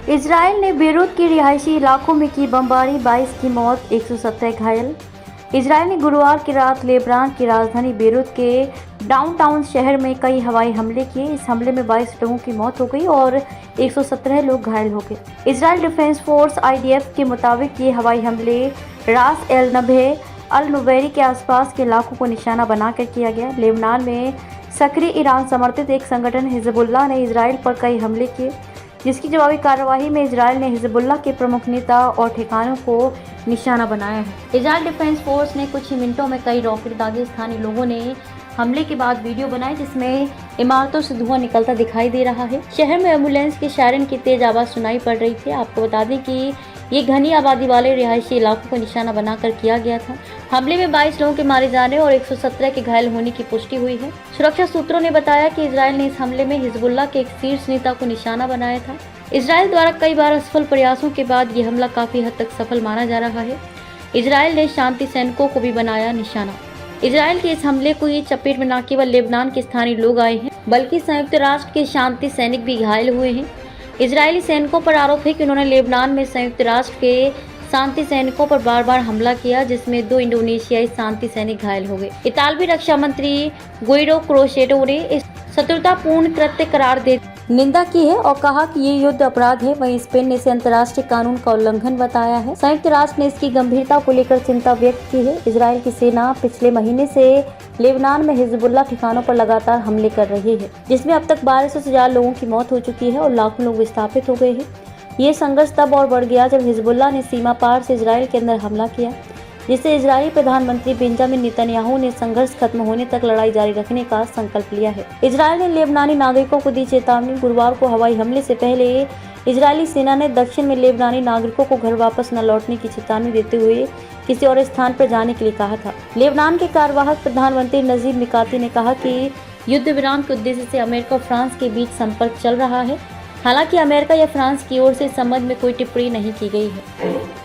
Israel ने Beirut के रिहायशी इलाकों में की बमबारी, 22 की मौत, 117 घायल। इजराइल ने गुरुवार की रात लेबनान की राजधानी बेरूत के डाउनटाउन शहर में कई हवाई हमले किए। इस हमले में 22 लोगों की मौत हो गई और 117 लोग घायल हो गए। इजराइल डिफेंस फोर्स IDF के मुताबिक ये हवाई हमले रास एल नभे अल नुवैरी के आसपास के इलाकों को निशाना बनाकर किया गया। लेबनान में सक्रिय ईरान समर्थित एक संगठन हिजबुल्लाह ने इजराइल पर कई हमले किए, जिसकी जवाबी कार्रवाई में इजराइल ने हिजबुल्लाह के प्रमुख नेता और ठिकानों को निशाना बनाया है। इजराइल डिफेंस फोर्स ने कुछ ही मिनटों में कई रॉकेट दागे। स्थानीय लोगों ने हमले के बाद वीडियो बनाए जिसमें इमारतों से धुआं निकलता दिखाई दे रहा है। शहर में एम्बुलेंस की सायरन की तेज आवाज सुनाई पड़ रही थी। आपको बता दें कि ये घनी आबादी वाले रिहायशी इलाकों को निशाना बनाकर किया गया था। हमले में 22 लोगों के मारे जाने और 117 के घायल होने की पुष्टि हुई है। सुरक्षा सूत्रों ने बताया कि इजराइल ने इस हमले में हिजबुल्लाह के एक शीर्ष नेता को निशाना बनाया था। इजराइल द्वारा कई बार असफल प्रयासों के बाद ये हमला काफी हद तक सफल माना जा रहा है। इजराइल ने शांति सैनिकों को भी बनाया निशाना। इजराइल के इस हमले को ये चपेट में न केवल लेबनान के स्थानीय लोग आए हैं, बल्कि संयुक्त राष्ट्र के शांति सैनिक भी घायल हुए हैं। इजरायली सैनिकों पर आरोप है कि उन्होंने लेबनान में संयुक्त राष्ट्र के शांति सैनिकों पर बार बार हमला किया, जिसमें 2 इंडोनेशियाई शांति सैनिक घायल हो गए। इतालवी रक्षा मंत्री गुइडो क्रोशेटो ने इस शत्रुतापूर्ण कृत्य करार दे निंदा की है और कहा कि ये युद्ध अपराध है। वहीं स्पेन ने इसे अंतर्राष्ट्रीय कानून का उल्लंघन बताया है। संयुक्त राष्ट्र ने इसकी गंभीरता को लेकर चिंता व्यक्त की है। इजराइल की सेना पिछले महीने से लेबनान में हिजबुल्लाह ठिकानों पर लगातार हमले कर रही है, जिसमें अब तक 1200 से ज्यादा लोगों की मौत हो चुकी है और लाखों लोग विस्थापित हो गए हैं। ये संघर्ष तब और बढ़ गया जब हिजबुल्लाह ने सीमा पार से इजराइल के अंदर हमला किया, जिससे इजरायली प्रधानमंत्री बेंजामिन नेतन्याहू ने संघर्ष खत्म होने तक लड़ाई जारी रखने का संकल्प लिया है। इजराइल ने लेबनानी नागरिकों को दी चेतावनी। गुरुवार को हवाई हमले से पहले इजरायली सेना ने दक्षिण में लेबनानी नागरिकों को घर वापस न लौटने की चेतावनी देते हुए किसी और स्थान पर जाने के लिए कहा था। लेबनान के कार्यवाहक प्रधानमंत्री नजीब मिकाती ने कहा कि युद्ध विराम के उद्देश्य से अमेरिका और फ्रांस के बीच संपर्क चल रहा है। हालांकि अमेरिका या फ्रांस की ओर से इस संबंध में कोई टिप्पणी नहीं की गई है।